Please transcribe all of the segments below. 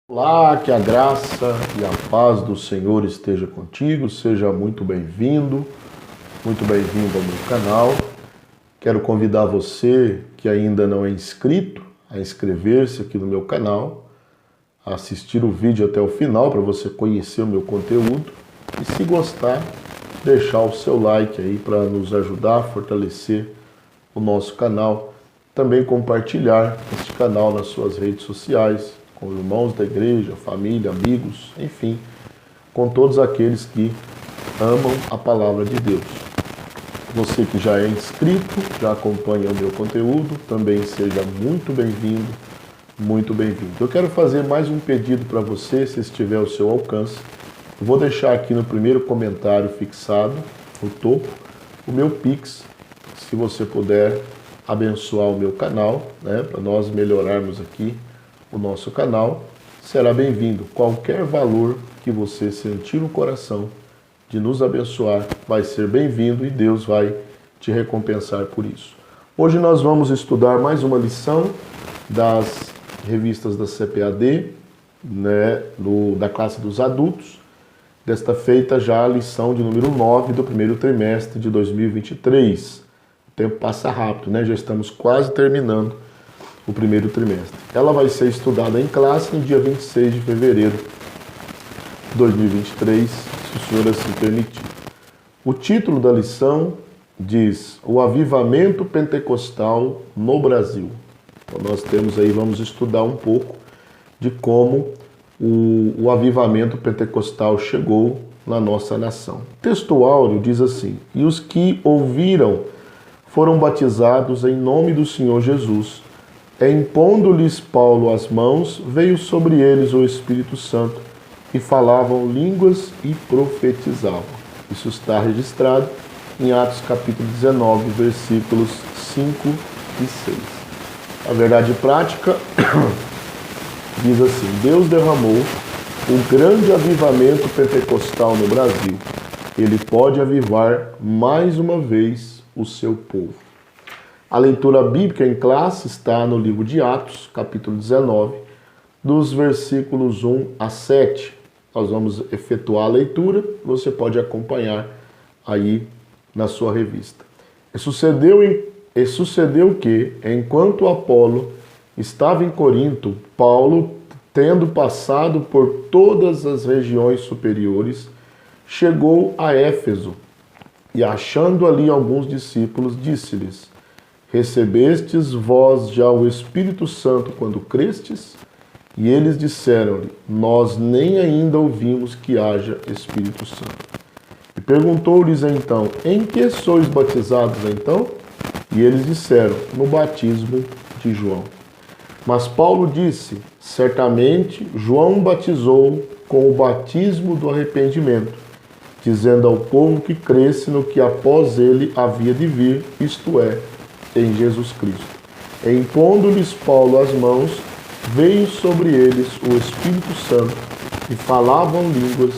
Olá, que a graça e a paz do Senhor esteja contigo, seja muito bem-vindo ao meu canal. Quero convidar você que ainda não é inscrito a inscrever-se aqui no meu canal, a assistir o vídeo até o final para você conhecer o meu conteúdo e, se gostar, deixar o seu like aí para nos ajudar a fortalecer o nosso canal. Também compartilhar este canal nas suas redes sociais, com irmãos da igreja, família, amigos, enfim, com todos aqueles que amam a palavra de Deus. Você que já é inscrito, já acompanha o meu conteúdo, também seja muito bem-vindo, muito bem-vindo. Eu quero fazer mais um pedido para você, se estiver ao seu alcance. Eu vou deixar aqui no primeiro comentário fixado, no topo, o meu Pix, se você puder abençoar o meu canal, né, para nós melhorarmos aqui o nosso canal, será bem-vindo. Qualquer valor que você sentir no coração de nos abençoar vai ser bem-vindo e Deus vai te recompensar por isso. Hoje nós vamos estudar mais uma lição das revistas da CPAD, né, da classe dos adultos. Desta feita já a lição de número 9 do primeiro trimestre de 2023. O tempo passa rápido, né? Já estamos quase terminando o primeiro trimestre. Ela vai ser estudada em classe no dia 26 de fevereiro de 2023, se o senhor assim permitir. O título da lição diz: O Avivamento Pentecostal no Brasil. Então nós temos aí, vamos estudar um pouco de como o avivamento pentecostal chegou na nossa nação. O texto áureo diz assim: E os que ouviram foram batizados em nome do Senhor Jesus. Impondo-lhes Paulo as mãos, veio sobre eles o Espírito Santo, e falavam línguas e profetizavam. Isso está registrado em Atos capítulo 19, versículos 5 e 6. A verdade prática diz assim: Deus derramou um grande avivamento pentecostal no Brasil. Ele pode avivar mais uma vez o seu povo. A leitura bíblica em classe está no livro de Atos, capítulo 19, dos versículos 1 a 7. Nós vamos efetuar a leitura, você pode acompanhar aí na sua revista. E sucedeu que, enquanto Apolo estava em Corinto, Paulo, tendo passado por todas as regiões superiores, chegou a Éfeso e, achando ali alguns discípulos, disse-lhes: Recebestes vós já o Espírito Santo quando crestes? E eles disseram-lhe: Nós nem ainda ouvimos que haja Espírito Santo. E perguntou-lhes então: Em que sois batizados então? E eles disseram: No batismo de João. Mas Paulo disse: Certamente João batizou com o batismo do arrependimento, dizendo ao povo que cresce no que após ele havia de vir, isto é, em Jesus Cristo. Impondo-lhes Paulo as mãos, veio sobre eles o Espírito Santo, e falavam línguas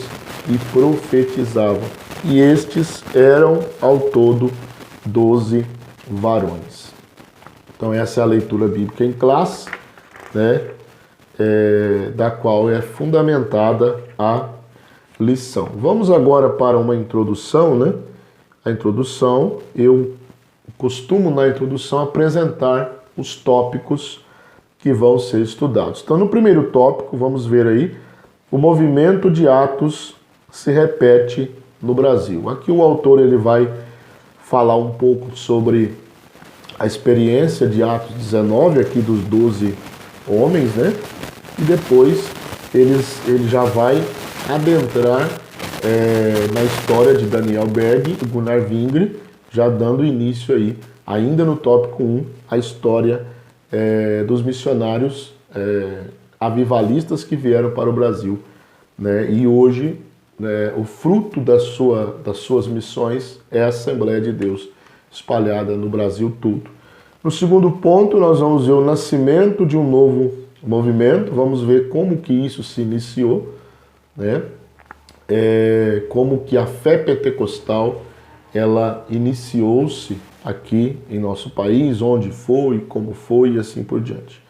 e profetizavam. E estes eram ao todo 12 varões. Então essa é a leitura bíblica em classe, né, da qual é fundamentada a lição. Vamos agora para uma introdução, né? A introdução, eu costumo na introdução apresentar os tópicos que vão ser estudados. Então, no primeiro tópico, vamos ver aí, o movimento de Atos se repete no Brasil. Aqui o autor ele vai falar um pouco sobre a experiência de Atos 19, aqui dos 12 homens, né? E depois ele já vai adentrar na história de Daniel Berg e Gunnar Wingre, já dando início aí, ainda no tópico 1, a história dos missionários avivalistas que vieram para o Brasil, né? E hoje, o fruto das suas missões é a Assembleia de Deus, espalhada no Brasil todo. No segundo ponto, nós vamos ver o nascimento de um novo movimento, vamos ver como que isso se iniciou, né? Como que a fé pentecostal ela iniciou-se aqui em nosso país, onde foi, como foi e assim por diante.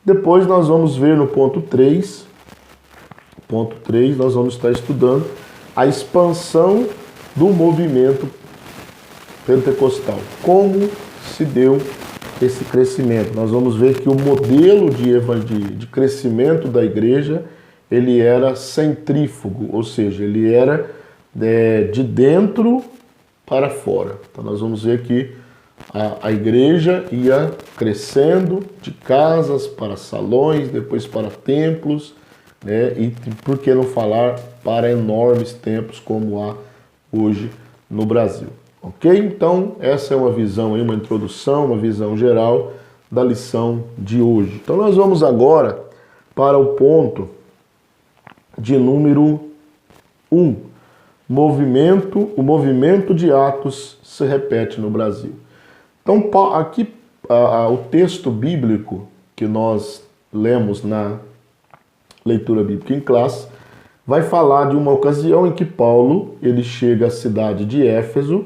Depois nós vamos ver no ponto 3 ponto 3, nós vamos estar estudando a expansão do movimento pentecostal. Como se deu esse crescimento? Nós vamos ver que o modelo de crescimento da igreja, ele era centrífugo, ou seja, ele era de dentro para fora. Então nós vamos ver que a igreja ia crescendo de casas para salões, depois para templos, né? E por que não falar para enormes templos como há hoje no Brasil. Ok? Então essa é uma visão, uma introdução, uma visão geral da lição de hoje. Então nós vamos agora para o ponto de número 1. O movimento de Atos se repete no Brasil. Então, aqui o texto bíblico que nós lemos na leitura bíblica em classe vai falar de uma ocasião em que Paulo ele chega à cidade de Éfeso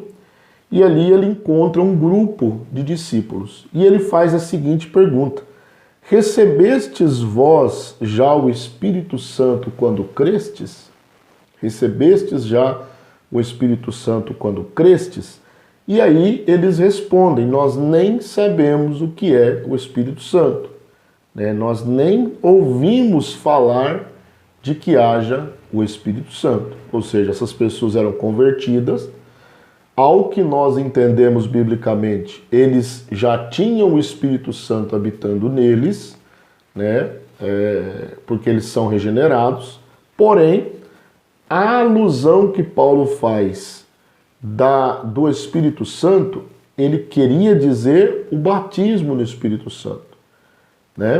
e ali ele encontra um grupo de discípulos. E ele faz a seguinte pergunta: recebestes vós já o Espírito Santo quando crestes? Recebestes já o Espírito Santo quando crestes? E aí eles respondem: nós nem sabemos o que é o Espírito Santo. Nós nem ouvimos falar de que haja o Espírito Santo. Ou seja, essas pessoas eram convertidas. Ao que nós entendemos biblicamente, eles já tinham o Espírito Santo habitando neles, porque eles são regenerados. Porém, a alusão que Paulo faz do Espírito Santo, ele queria dizer o batismo no Espírito Santo.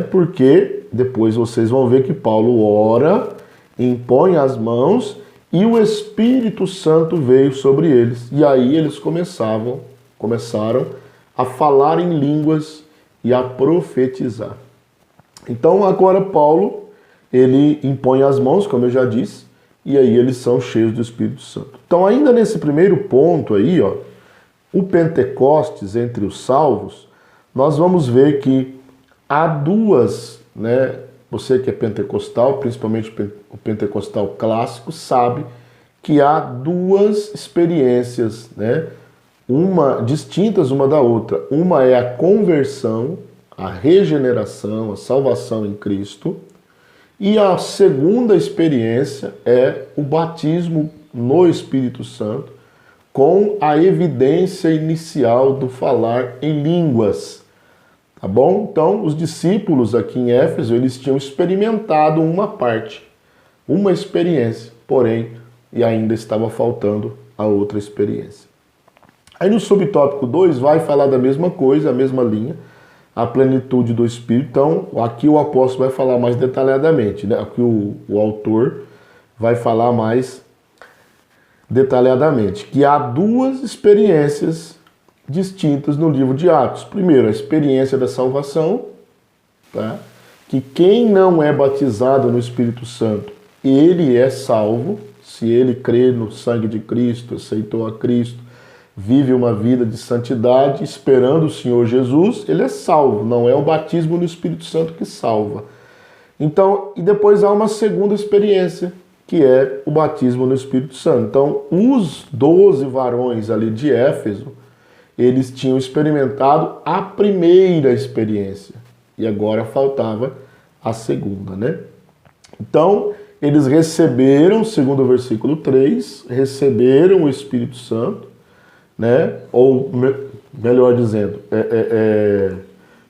Porque depois vocês vão ver que Paulo ora, impõe as mãos e o Espírito Santo veio sobre eles. E aí eles começaram a falar em línguas e a profetizar. Então agora Paulo, ele impõe as mãos, como eu já disse, e aí eles são cheios do Espírito Santo. Então ainda nesse primeiro ponto aí, o Pentecostes entre os salvos, nós vamos ver que há duas, você que é pentecostal, principalmente o pentecostal clássico, sabe que há duas experiências, distintas uma da outra. Uma é a conversão, a regeneração, a salvação em Cristo. E a segunda experiência é o batismo no Espírito Santo, com a evidência inicial do falar em línguas. Tá bom? Então, os discípulos aqui em Éfeso, eles tinham experimentado uma parte, uma experiência, porém, e ainda estava faltando a outra experiência. Aí no subtópico 2 vai falar da mesma coisa, a mesma linha, a plenitude do Espírito. Então, aqui o apóstolo vai falar mais detalhadamente, aqui o autor vai falar mais detalhadamente, que há duas experiências distintas no livro de Atos. Primeiro, a experiência da salvação, que quem não é batizado no Espírito Santo, ele é salvo, se ele crê no sangue de Cristo, aceitou a Cristo, vive uma vida de santidade, esperando o Senhor Jesus, ele é salvo, não é o batismo no Espírito Santo que salva. Então, e depois há uma segunda experiência, que é o batismo no Espírito Santo. Então, os 12 varões ali de Éfeso, eles tinham experimentado a primeira experiência. E agora faltava a segunda, Então, eles receberam, segundo o versículo 3, receberam o Espírito Santo, Ou, melhor dizendo,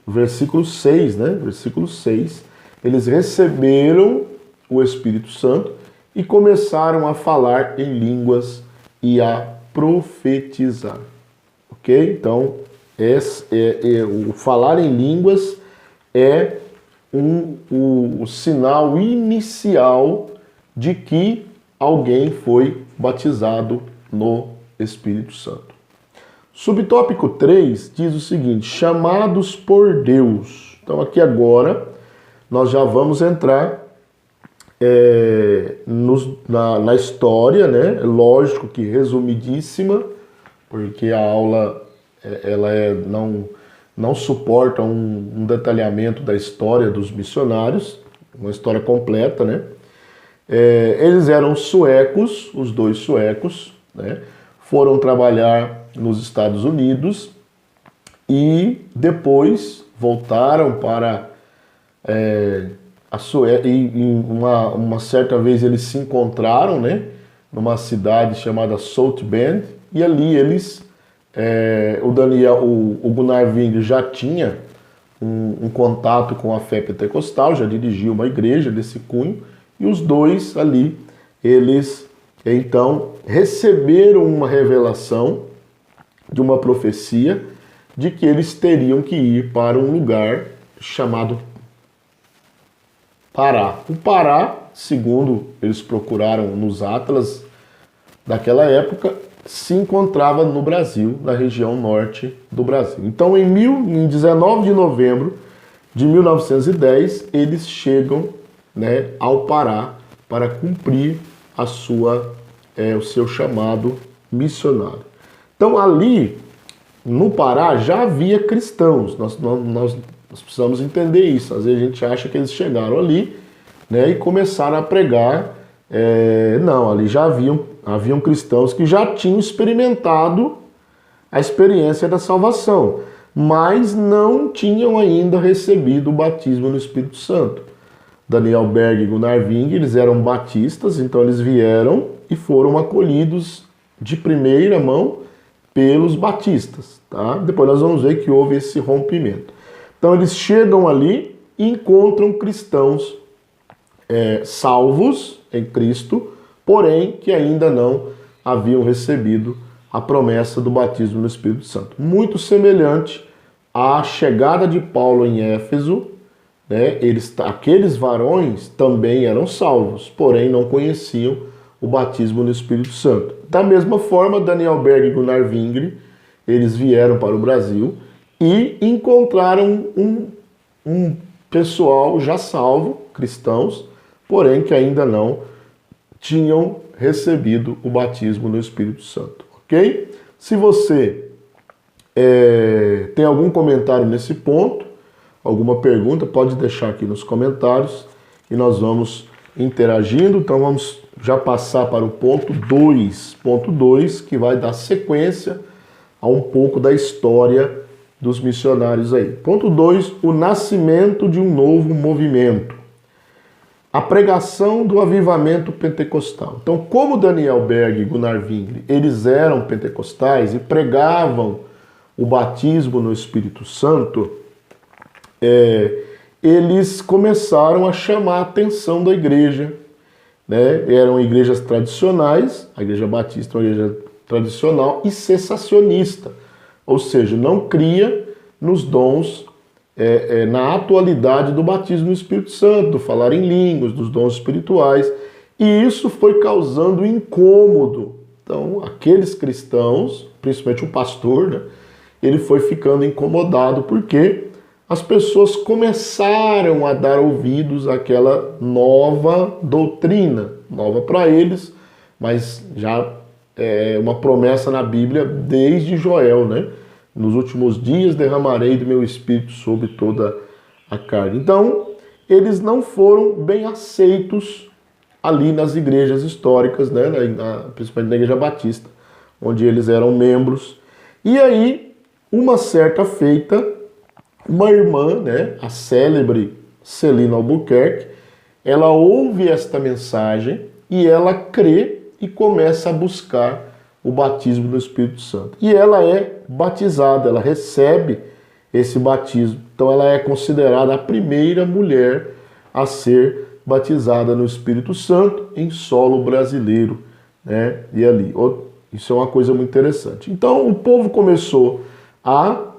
versículo 6, Versículo 6, eles receberam o Espírito Santo e começaram a falar em línguas e a profetizar. Ok? Então, o falar em línguas é o sinal inicial de que alguém foi batizado no Espírito Santo. Subtópico 3 diz o seguinte: chamados por Deus. Então aqui agora nós já vamos entrar na história, Lógico que resumidíssima, porque a aula ela não suporta um detalhamento da história dos missionários, uma história completa, Eles eram suecos, os dois suecos, né? Foram trabalhar nos Estados Unidos e depois voltaram para a Suécia. E uma certa vez eles se encontraram, né? Numa cidade chamada South Bend, e ali eles, o Gunnar Wingre já tinha um contato com a fé pentecostal, já dirigiu uma igreja desse cunho, e os dois ali, eles então receberam uma revelação de uma profecia de que eles teriam que ir para um lugar chamado Pará. O Pará, segundo eles procuraram nos atlas daquela época, se encontrava no Brasil, na região norte do Brasil. Então, em 19 de novembro de 1910, eles chegam, né, ao Pará para cumprir o seu chamado missionário. Então, ali no Pará já havia cristãos. Nós precisamos entender isso. Às vezes a gente acha que eles chegaram ali, né, e começaram a pregar. Não, ali já haviam cristãos que já tinham experimentado a experiência da salvação, mas não tinham ainda recebido o batismo no Espírito Santo. Daniel Berg e Gunnar Wingre, eles eram batistas, então eles vieram e foram acolhidos de primeira mão pelos batistas, tá? Depois nós vamos ver que houve esse rompimento. Então eles chegam ali e encontram cristãos salvos em Cristo, porém que ainda não haviam recebido a promessa do batismo no Espírito Santo. Muito semelhante à chegada de Paulo em Éfeso, né? Aqueles varões também eram salvos, porém não conheciam o batismo no Espírito Santo. Da mesma forma, Daniel Berg e Gunnar Wingre, eles vieram para o Brasil e encontraram um pessoal já salvo, cristãos, porém que ainda não tinham recebido o batismo no Espírito Santo, ok? Se você tem algum comentário nesse ponto, alguma pergunta, pode deixar aqui nos comentários e nós vamos interagindo. Então vamos já passar para o ponto 2. Ponto 2, que vai dar sequência a um pouco da história dos missionários aí. Ponto 2, o nascimento de um novo movimento. A pregação do avivamento pentecostal. Então, como Daniel Berg e Gunnar Wingre, eles eram pentecostais e pregavam o batismo no Espírito Santo, eles começaram a chamar a atenção da igreja, né? Eram igrejas tradicionais, a igreja batista é uma igreja tradicional e cessacionista, ou seja, não cria nos dons, na atualidade do batismo no Espírito Santo, do falar em línguas, dos dons espirituais, e isso foi causando incômodo. Então, aqueles cristãos, principalmente o pastor, né, ele foi ficando incomodado porque as pessoas começaram a dar ouvidos àquela nova doutrina, nova para eles, mas já é uma promessa na Bíblia desde Joel, né? Nos últimos dias derramarei do meu espírito sobre toda a carne. Então, eles não foram bem aceitos ali nas igrejas históricas, né? Principalmente na Igreja Batista, onde eles eram membros. E aí, uma certa feita, uma irmã, né, a célebre Celina Albuquerque, ela ouve esta mensagem e ela crê e começa a buscar o batismo do Espírito Santo. E ela é batizada, ela recebe esse batismo. Então ela é considerada a primeira mulher a ser batizada no Espírito Santo em solo brasileiro, né? E ali, isso é uma coisa muito interessante. Então o povo começou a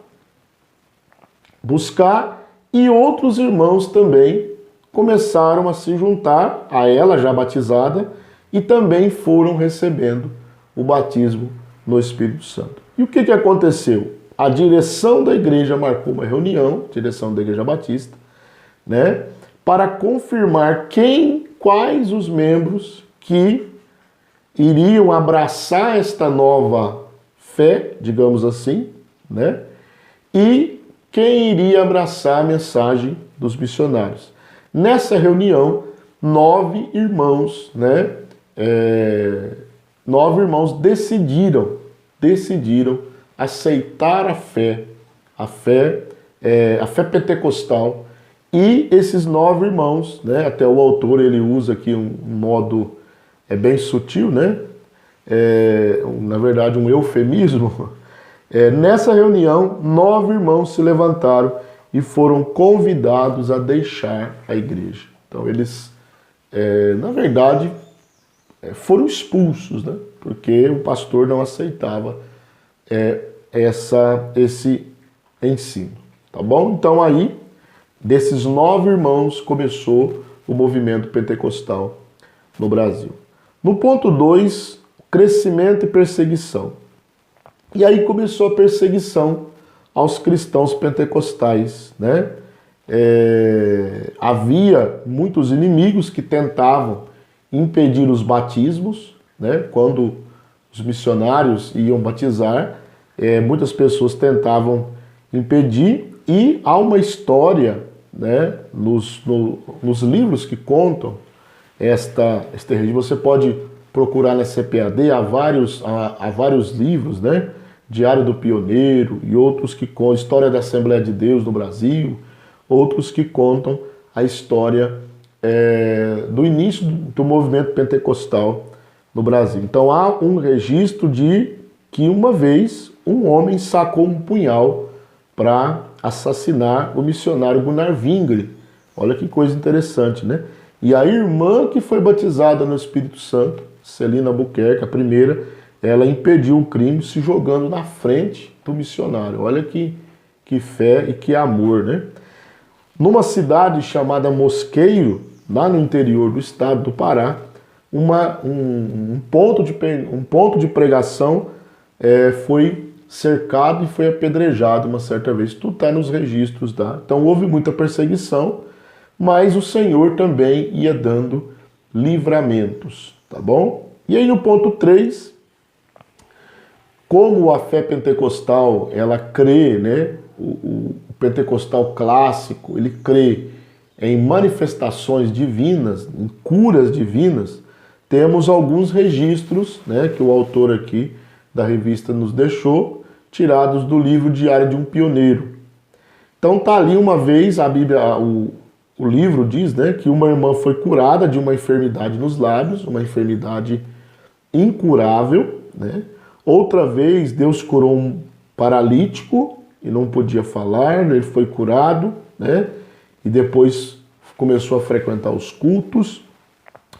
buscar e outros irmãos também começaram a se juntar a ela já batizada e também foram recebendo o batismo no Espírito Santo. E o que aconteceu? A direção da igreja marcou uma reunião, direção da Igreja Batista, né, para confirmar quais os membros que iriam abraçar esta nova fé, digamos assim, né, e quem iria abraçar a mensagem dos missionários. Nessa reunião, 9 irmãos, né? 9 irmãos decidiram aceitar a fé pentecostal. E esses 9 irmãos, né? Até o autor ele usa aqui um modo bem sutil, né? Na verdade um eufemismo. Nessa reunião, 9 irmãos se levantaram e foram convidados a deixar a igreja. Então eles, na verdade, foram expulsos, né? Porque o pastor não aceitava esse ensino, tá bom? Então aí, desses 9 irmãos, começou o movimento pentecostal no Brasil. No ponto 2, crescimento e perseguição. E aí começou a perseguição aos cristãos pentecostais, né? Havia muitos inimigos que tentavam impedir os batismos, né? Quando os missionários iam batizar, muitas pessoas tentavam impedir, e há uma história, né? Nos livros que contam este regime. Você pode procurar na CPAD, há vários livros, né? Diário do Pioneiro e outros que contam a história da Assembleia de Deus no Brasil, outros que contam a história do início do movimento pentecostal no Brasil. Então há um registro de que uma vez um homem sacou um punhal para assassinar o missionário Gunnar Wingre. Olha que coisa interessante, né? E a irmã que foi batizada no Espírito Santo, Celina Albuquerque, a primeira, ela impediu o crime se jogando na frente do missionário. Olha que fé e que amor, né? Numa cidade chamada Mosqueiro, lá no interior do estado do Pará, um ponto de pregação foi cercado e foi apedrejado uma certa vez. Tudo está nos registros, tá? Então houve muita perseguição, mas o Senhor também ia dando livramentos, tá bom? E aí no ponto 3, como a fé pentecostal, ela crê, né? O pentecostal clássico, ele crê em manifestações divinas, em curas divinas. Temos alguns registros, né, que o autor aqui da revista nos deixou, tirados do livro Diário de um Pioneiro. Então tá ali uma vez, a Bíblia, o livro diz, né, que uma irmã foi curada de uma enfermidade nos lábios, uma enfermidade incurável, né? Outra vez Deus curou um paralítico e não podia falar, ele foi curado, né? E depois começou a frequentar os cultos.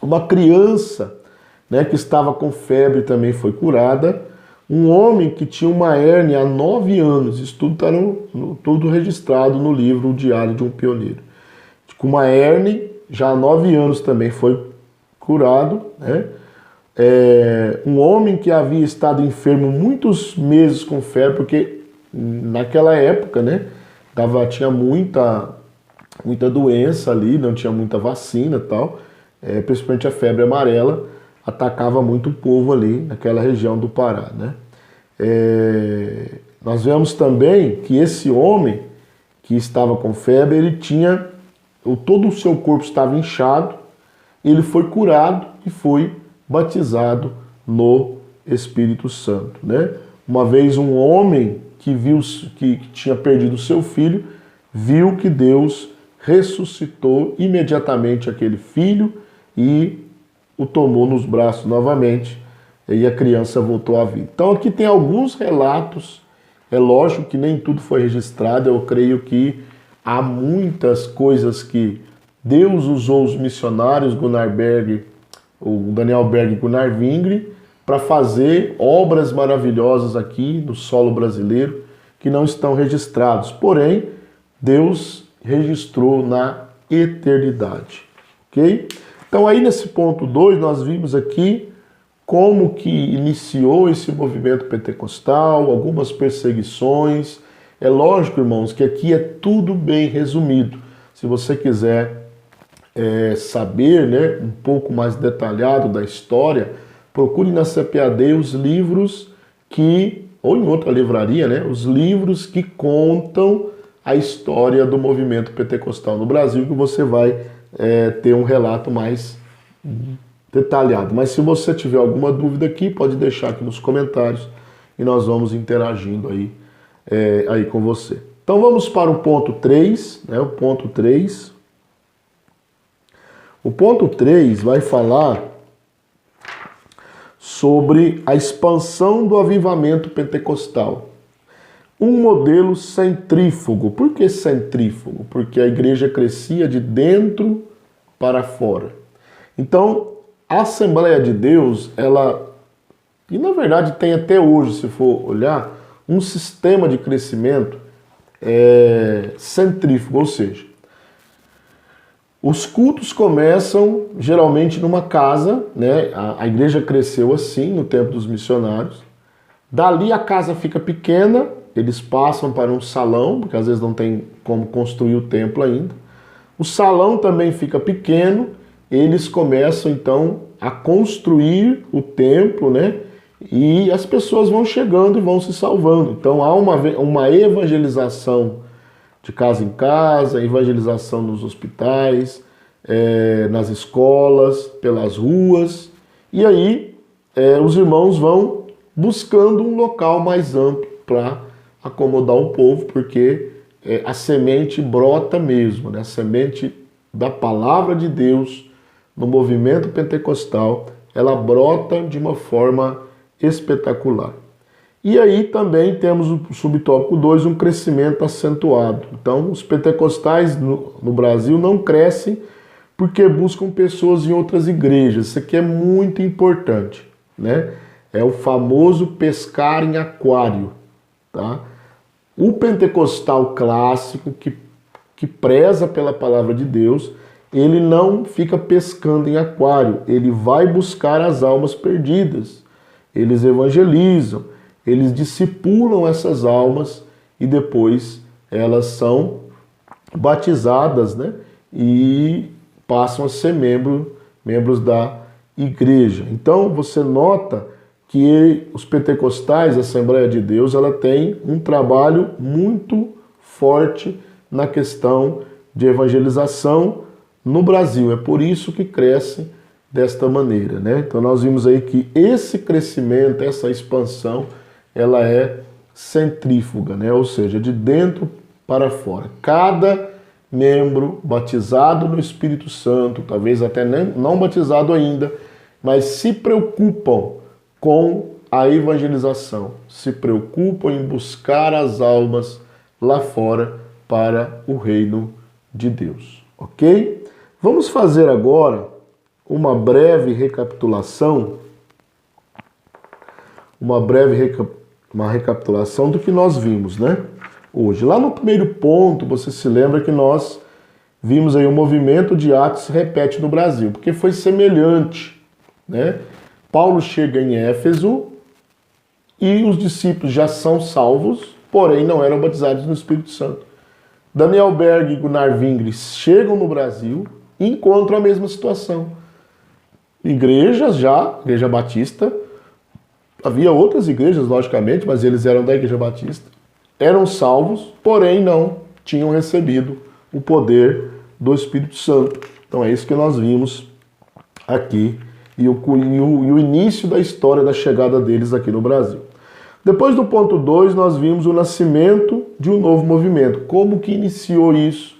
Uma criança, né, que estava com febre também foi curada. Um homem que tinha uma hérnia há 9 anos, isso tudo está tudo registrado no livro O Diário de um Pioneiro. Com uma hérnia, já há 9 anos também foi curado, né? Um homem que havia estado enfermo muitos meses com febre, porque naquela época, né, tinha muita doença ali, não tinha muita vacina e tal, principalmente a febre amarela, atacava muito o povo ali naquela região do Pará, né? Nós vemos também que esse homem que estava com febre, ele tinha, todo o seu corpo estava inchado, ele foi curado e foi batizado no Espírito Santo, né? Uma vez um homem que tinha perdido seu filho, viu que Deus ressuscitou imediatamente aquele filho e o tomou nos braços novamente, e a criança voltou à vida. Então aqui tem alguns relatos, é lógico que nem tudo foi registrado, eu creio que há muitas coisas que Deus usou os missionários, o Daniel Berg e Gunnar Wingre, para fazer obras maravilhosas aqui no solo brasileiro, que não estão registrados. Porém, Deus registrou na eternidade. Ok? Então aí nesse ponto 2, nós vimos aqui como que iniciou esse movimento pentecostal, algumas perseguições. É lógico, irmãos, que aqui é tudo bem resumido. Se você quiser saber, né, um pouco mais detalhado da história, procure na CPAD os livros ou em outra livraria, né, os livros que contam a história do movimento pentecostal no Brasil, que você vai ter um relato mais detalhado. Mas se você tiver alguma dúvida aqui, pode deixar aqui nos comentários e nós vamos interagindo aí com você. Então vamos para o ponto 3, né? O ponto 3. O ponto 3 vai falar sobre a expansão do avivamento pentecostal. Um modelo centrífugo. Por que centrífugo? Porque a igreja crescia de dentro para fora. Então, a Assembleia de Deus, e na verdade tem até hoje, se for olhar, um sistema de crescimento centrífugo, ou seja, os cultos começam geralmente numa casa, né? A igreja cresceu assim no tempo dos missionários. Dali a casa fica pequena, eles passam para um salão, porque às vezes não tem como construir o templo ainda. O salão também fica pequeno, eles começam então a construir o templo, né? E as pessoas vão chegando e vão se salvando. Então há uma evangelização de casa em casa, evangelização nos hospitais, nas escolas, pelas ruas. E aí os irmãos vão buscando um local mais amplo para acomodar o povo, porque a semente brota mesmo, né? A semente da palavra de Deus no movimento pentecostal, ela brota de uma forma espetacular. E aí também temos o subtópico 2, um crescimento acentuado. Então, os pentecostais no Brasil não crescem porque buscam pessoas em outras igrejas. Isso aqui é muito importante, né? É o famoso pescar em aquário, tá? O pentecostal clássico, que preza pela palavra de Deus, ele não fica pescando em aquário, ele vai buscar as almas perdidas. Eles evangelizam, eles discipulam essas almas e depois elas são batizadas, né? E passam a ser membros da igreja. Então você nota que os pentecostais, a Assembleia de Deus, ela tem um trabalho muito forte na questão de evangelização no Brasil. É por isso que cresce desta maneira, né? Então nós vimos aí que esse crescimento, essa expansão, ela é centrífuga, né? Ou seja, de dentro para fora. Cada membro batizado no Espírito Santo, talvez até não batizado ainda, mas se preocupam com a evangelização, se preocupam em buscar as almas lá fora para o reino de Deus, ok? Vamos fazer agora uma breve recapitulação, uma recapitulação do que nós vimos, né? Hoje, lá no primeiro ponto, você se lembra que nós vimos aí o movimento de Atos se repete no Brasil, porque foi semelhante, né? Paulo chega em Éfeso e os discípulos já são salvos, porém não eram batizados no Espírito Santo. Daniel Berg e Gunnar Vingres chegam no Brasil e encontram a mesma situação. Igrejas já, Igreja Batista, havia outras igrejas, logicamente, mas eles eram da Igreja Batista, eram salvos, porém não tinham recebido o poder do Espírito Santo. Então é isso que nós vimos aqui e o início da história da chegada deles aqui no Brasil. Depois do ponto 2, nós vimos o nascimento de um novo movimento. Como que iniciou isso?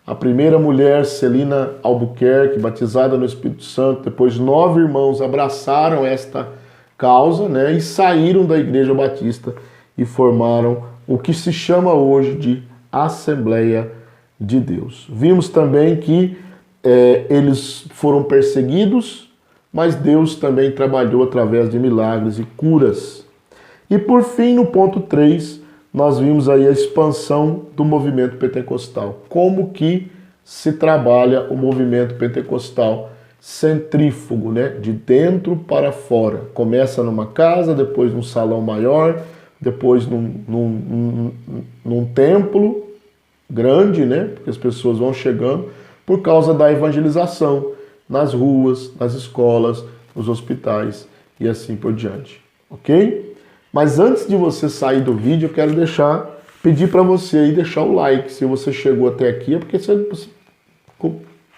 A primeira mulher, Celina Albuquerque, batizada no Espírito Santo, depois 9 irmãos abraçaram esta causa, né, e saíram da Igreja Batista e formaram o que se chama hoje de Assembleia de Deus. Vimos também que eles foram perseguidos, mas Deus também trabalhou através de milagres e curas. E por fim, no ponto 3, nós vimos aí a expansão do movimento pentecostal. Como que se trabalha o movimento pentecostal centrífugo, né? De dentro para fora. Começa numa casa, depois num salão maior, depois num templo grande, né? Porque as pessoas vão chegando por causa da evangelização nas ruas, nas escolas, nos hospitais e assim por diante, ok? Mas antes de você sair do vídeo, eu quero pedir para você aí deixar o like. Se você chegou até aqui é porque você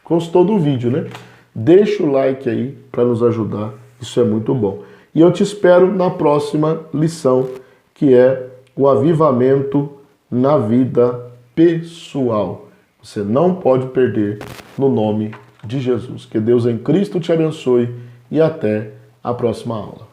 Gostou do vídeo, né? Deixa o like aí para nos ajudar, isso é muito bom. E eu te espero na próxima lição, que é o avivamento na vida pessoal. Você não pode perder, no nome de Jesus. Que Deus em Cristo te abençoe e até a próxima aula.